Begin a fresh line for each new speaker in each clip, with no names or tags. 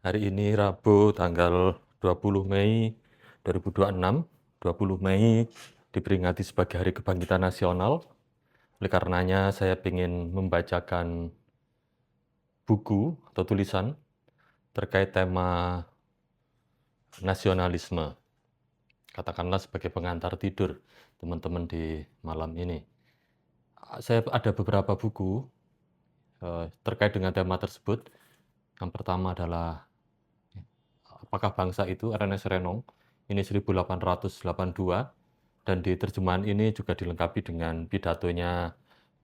Hari ini Rabu tanggal 20 Mei 2026. 20 Mei diperingati sebagai Hari Kebangkitan Nasional. Oleh karenanya saya ingin membacakan buku atau tulisan terkait tema nasionalisme. Katakanlah sebagai pengantar tidur teman-teman di malam ini. Saya ada beberapa buku terkait dengan tema tersebut. Yang pertama adalah Apakah Bangsa Itu, Ernest Renan. Ini 1882, dan di terjemahan ini juga dilengkapi dengan pidatonya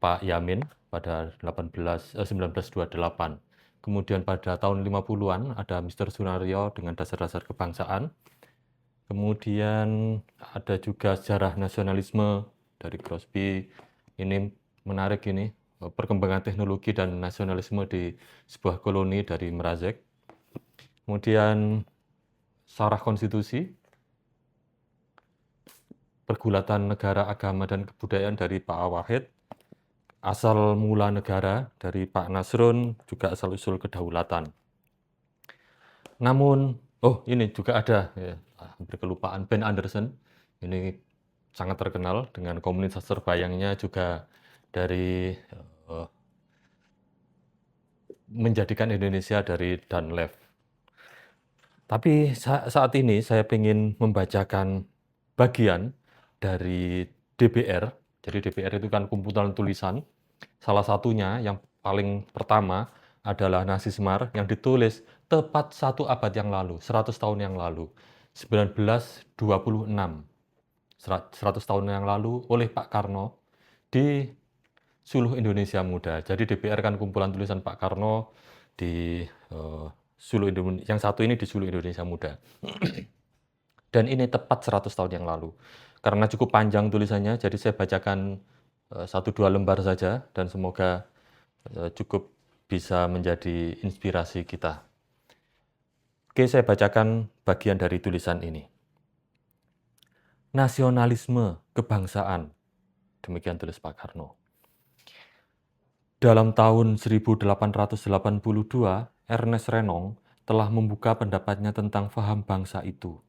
Pak Yamin pada 1928. Kemudian pada tahun 50-an ada Mr. Sunario dengan dasar-dasar kebangsaan. Kemudian ada juga sejarah nasionalisme dari Crosby. Ini menarik ini, perkembangan teknologi dan nasionalisme di sebuah koloni dari Mrazek. Kemudian Syarah Konstitusi, Pergulatan Negara, Agama, dan Kebudayaan dari Pak Wahid, Asal Mula Negara dari Pak Nasrun, juga asal-usul kedaulatan. Namun, ini juga ada, ya, hampir kelupaan, Ben Anderson. Ini sangat terkenal dengan komunitas terbayangnya juga dari menjadikan Indonesia dari dan left. Tapi saat ini saya ingin membacakan bagian dari DBR. Jadi DBR itu kan kumpulan tulisan. Salah satunya yang paling pertama adalah Nasi Semar yang ditulis tepat 1 abad yang lalu, 100 tahun yang lalu, 1926. 100 tahun yang lalu oleh Pak Karno di Suluh Indonesia Muda. Jadi DBR kan kumpulan tulisan Pak Karno di Suluh Indonesia, yang satu ini di Suluh Indonesia Muda. Dan ini tepat 100 tahun yang lalu. Karena cukup panjang tulisannya, jadi saya bacakan 1-2 lembar saja, dan semoga cukup bisa menjadi inspirasi kita. Oke, saya bacakan bagian dari tulisan ini. Nasionalisme kebangsaan, demikian tulis Pak Karno. Dalam tahun 1882, Ernest Renan telah membuka pendapatnya tentang faham bangsa itu.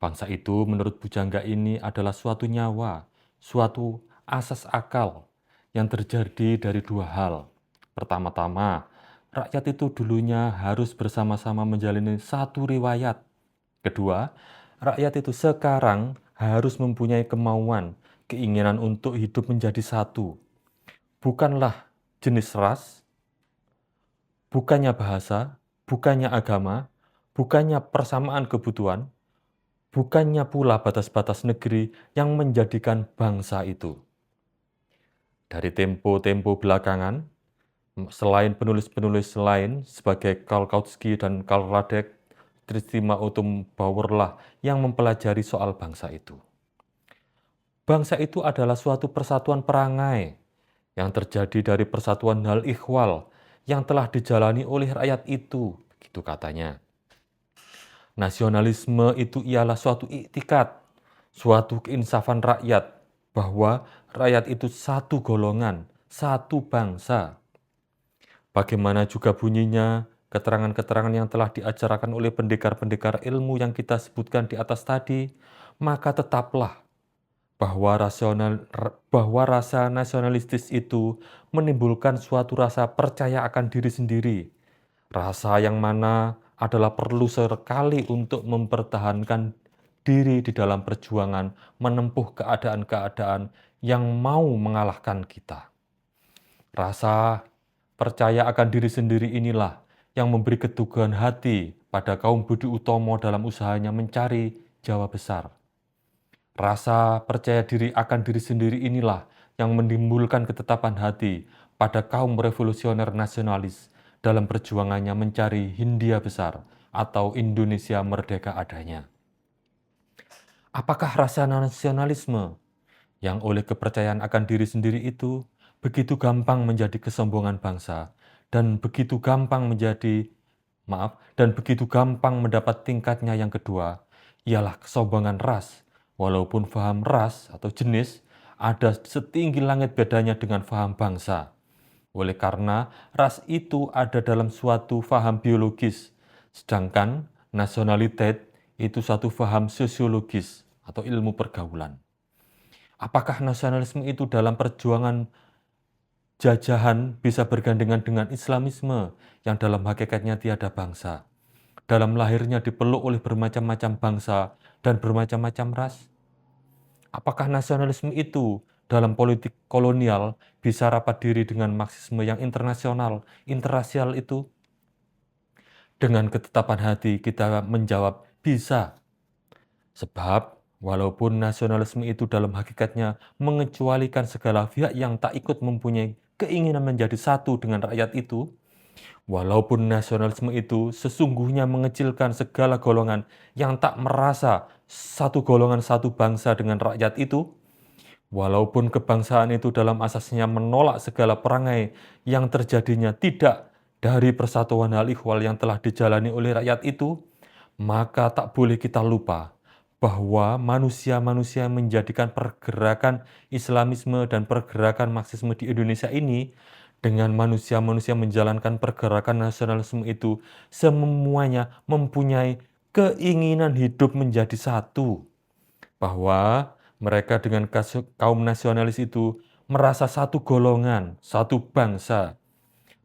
Bangsa itu menurut pujangga ini adalah suatu nyawa, suatu asas akal yang terjadi dari 2 hal. Pertama-tama, rakyat itu dulunya harus bersama-sama menjalani satu riwayat. Kedua, rakyat itu sekarang harus mempunyai kemauan, keinginan untuk hidup menjadi satu. Bukanlah jenis ras, bukannya bahasa, bukannya agama, bukannya persamaan kebutuhan, bukannya pula batas-batas negeri yang menjadikan bangsa itu. Dari tempo-tempo belakangan, selain penulis-penulis lain sebagai Karl Kautsky dan Karl Radek, Tristima Utum Bauerlah yang mempelajari soal bangsa itu. Bangsa itu adalah suatu persatuan perangai yang terjadi dari persatuan hal ikhwal yang telah dijalani oleh rakyat itu, begitu katanya. Nasionalisme itu ialah suatu iktikat, suatu keinsafan rakyat, bahwa rakyat itu satu golongan, satu bangsa. Bagaimana juga bunyinya keterangan-keterangan yang telah diajarkan oleh pendekar-pendekar ilmu yang kita sebutkan di atas tadi, maka tetaplah bahwa rasa nasionalistis itu menimbulkan suatu rasa percaya akan diri sendiri. Rasa yang mana adalah perlu sekali untuk mempertahankan diri di dalam perjuangan menempuh keadaan-keadaan yang mau mengalahkan kita. Rasa percaya akan diri sendiri inilah yang memberi keteguhan hati pada kaum Budi Utomo dalam usahanya mencari Jawa besar. Rasa percaya diri akan diri sendiri inilah yang menimbulkan ketetapan hati pada kaum revolusioner nasionalis dalam perjuangannya mencari Hindia besar atau Indonesia merdeka adanya. Apakah rasa nasionalisme yang oleh kepercayaan akan diri sendiri itu begitu gampang menjadi kesombongan bangsa dan begitu gampang mendapat tingkatnya yang kedua, ialah kesombongan ras. Walaupun faham ras atau jenis ada setinggi langit bedanya dengan faham bangsa. Oleh karena ras itu ada dalam suatu faham biologis, Sedangkan nationaliteit itu satu paham sosiologis atau ilmu pergaulan. Apakah nasionalisme itu dalam perjuangan jajahan bisa bergandengan dengan Islamisme yang dalam hakikatnya tiada bangsa, dalam lahirnya dipeluk oleh bermacam-macam bangsa dan bermacam-macam ras? Apakah nasionalisme itu dalam politik kolonial bisa rapat diri dengan Marxisme yang internasional, interrasial itu? Dengan ketetapan hati kita menjawab bisa. Sebab walaupun nasionalisme itu dalam hakikatnya mengecualikan segala pihak yang tak ikut mempunyai keinginan menjadi satu dengan rakyat itu, walaupun nasionalisme itu sesungguhnya mengecilkan segala golongan yang tak merasa satu golongan satu bangsa dengan rakyat itu, walaupun kebangsaan itu dalam asasnya menolak segala perangai yang terjadinya tidak dari persatuan hal ihwal yang telah dijalani oleh rakyat itu, maka tak boleh kita lupa bahwa manusia-manusia yang menjadikan pergerakan Islamisme dan pergerakan Marxisme di Indonesia ini dengan manusia-manusia menjalankan pergerakan nasionalisme itu semuanya mempunyai keinginan hidup menjadi satu, bahwa mereka dengan kaum nasionalis itu merasa satu golongan, satu bangsa,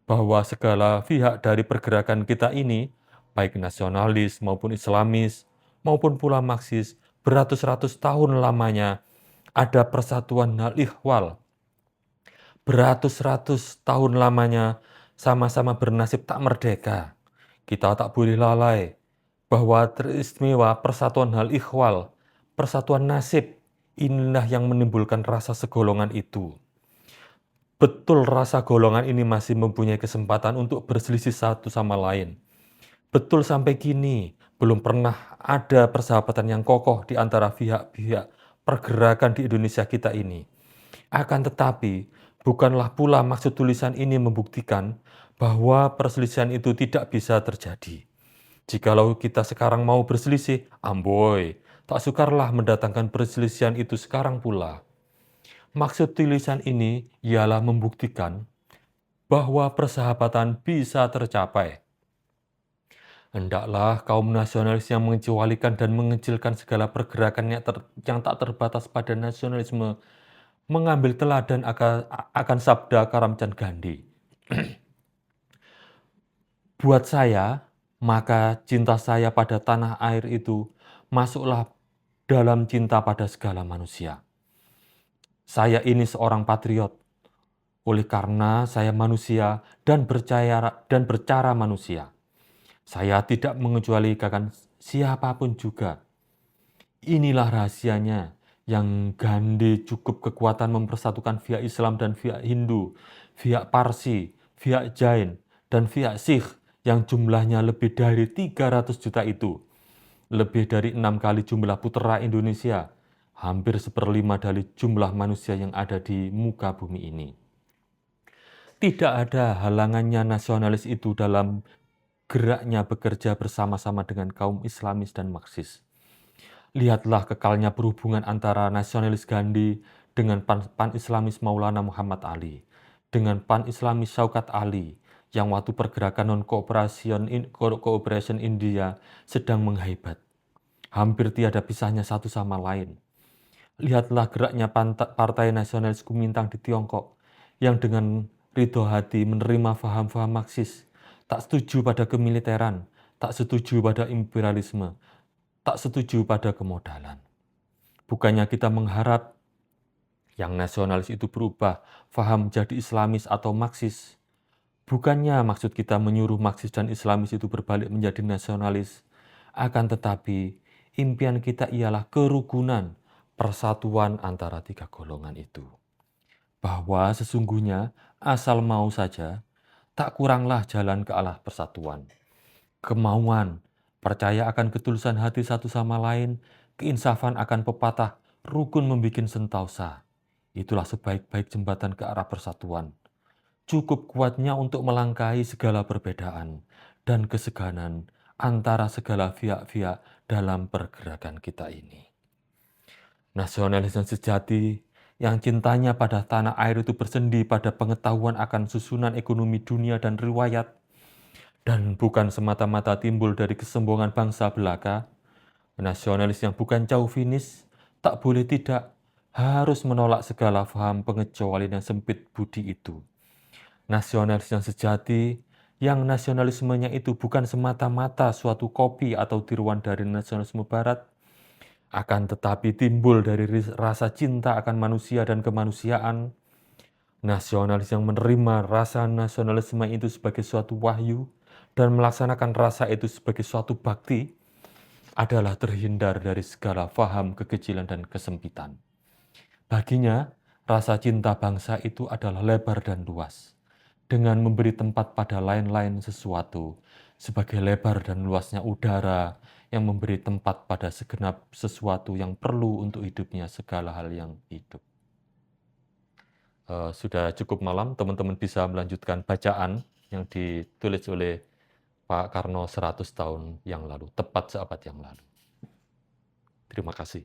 bahwa segala pihak dari pergerakan kita ini, baik nasionalis maupun Islamis, maupun pula Marxis, beratus-ratus tahun lamanya ada persatuan hal ihwal. Beratus-ratus tahun lamanya sama-sama bernasib tak merdeka. Kita tak boleh lalai bahwa teristimewa persatuan hal ihwal, persatuan nasib, inilah yang menimbulkan rasa segolongan itu. Betul rasa golongan ini masih mempunyai kesempatan untuk berselisih satu sama lain. Betul sampai kini, belum pernah ada persahabatan yang kokoh di antara pihak-pihak pergerakan di Indonesia kita ini. Akan tetapi, bukanlah pula maksud tulisan ini membuktikan bahwa perselisihan itu tidak bisa terjadi. Jikalau kita sekarang mau berselisih, amboi, tak sukarlah mendatangkan perselisihan itu sekarang pula. Maksud tulisan ini ialah membuktikan bahwa persahabatan bisa tercapai. Hendaklah kaum nasionalis yang mengecualikan dan mengecilkan segala pergerakan yang tak terbatas pada nasionalisme mengambil teladan akan sabda Karamchand Gandhi. Buat saya, maka cinta saya pada tanah air itu masuklah dalam cinta pada segala manusia. Saya ini seorang patriot, oleh karena saya manusia dan bercara manusia. Saya tidak mengecualikan siapapun juga. Inilah rahasianya yang Gandhi cukup kekuatan mempersatukan pihak Islam dan pihak Hindu, pihak Parsi, pihak Jain, dan pihak Sikh yang jumlahnya lebih dari 300 juta itu. Lebih dari 6 kali jumlah putera Indonesia, hampir 1/5 dari jumlah manusia yang ada di muka bumi ini. Tidak ada halangannya nasionalis itu dalam geraknya bekerja bersama-sama dengan kaum Islamis dan Marxis. Lihatlah kekalnya perhubungan antara nasionalis Gandhi dengan pan-Islamis Maulana Muhammad Ali, dengan pan-Islamis Shaukat Ali, yang waktu pergerakan non-cooperation India sedang menghaibat. Hampir tiada pisahnya satu sama lain. Lihatlah geraknya Partai Nasionalis Kuomintang di Tiongkok, yang dengan ridho hati menerima faham-faham Marxis, tak setuju pada kemiliteran, tak setuju pada imperialisme, tak setuju pada kemodalan. Bukannya kita mengharap yang nasionalis itu berubah faham jadi Islamis atau Marxis. Bukannya maksud kita menyuruh Marxis dan Islamis itu berbalik menjadi nasionalis. Akan tetapi, impian kita ialah kerukunan, persatuan antara tiga golongan itu. Bahwa sesungguhnya asal mau saja, tak kuranglah jalan ke arah persatuan. Kemauan, percaya akan ketulusan hati satu sama lain, keinsafan akan pepatah, rukun membikin sentausa. Itulah sebaik-baik jembatan ke arah persatuan. Cukup kuatnya untuk melangkahi segala perbedaan dan keseganan antara segala pihak-pihak dalam pergerakan kita ini. Nasionalisme sejati yang cintanya pada tanah air itu bersendi pada pengetahuan akan susunan ekonomi dunia dan riwayat, dan bukan semata-mata timbul dari kesombongan bangsa belaka. Nasionalis yang bukan chauvinis tak boleh tidak harus menolak segala paham pengecualian yang sempit budi itu. Nasionalis yang sejati, yang nasionalismenya itu bukan semata-mata suatu kopi atau tiruan dari nasionalisme barat, akan tetapi timbul dari rasa cinta akan manusia dan kemanusiaan. Nasionalis yang menerima rasa nasionalisme itu sebagai suatu wahyu dan melaksanakan rasa itu sebagai suatu bakti adalah terhindar dari segala faham kekecilan dan kesempitan. Baginya, rasa cinta bangsa itu adalah lebar dan luas, dengan memberi tempat pada lain-lain sesuatu, sebagai lebar dan luasnya udara yang memberi tempat pada segenap sesuatu yang perlu untuk hidupnya segala hal yang hidup. Sudah cukup malam, teman-teman bisa melanjutkan bacaan yang ditulis oleh Pak Karno 100 tahun yang lalu, tepat seabad yang lalu. Terima kasih.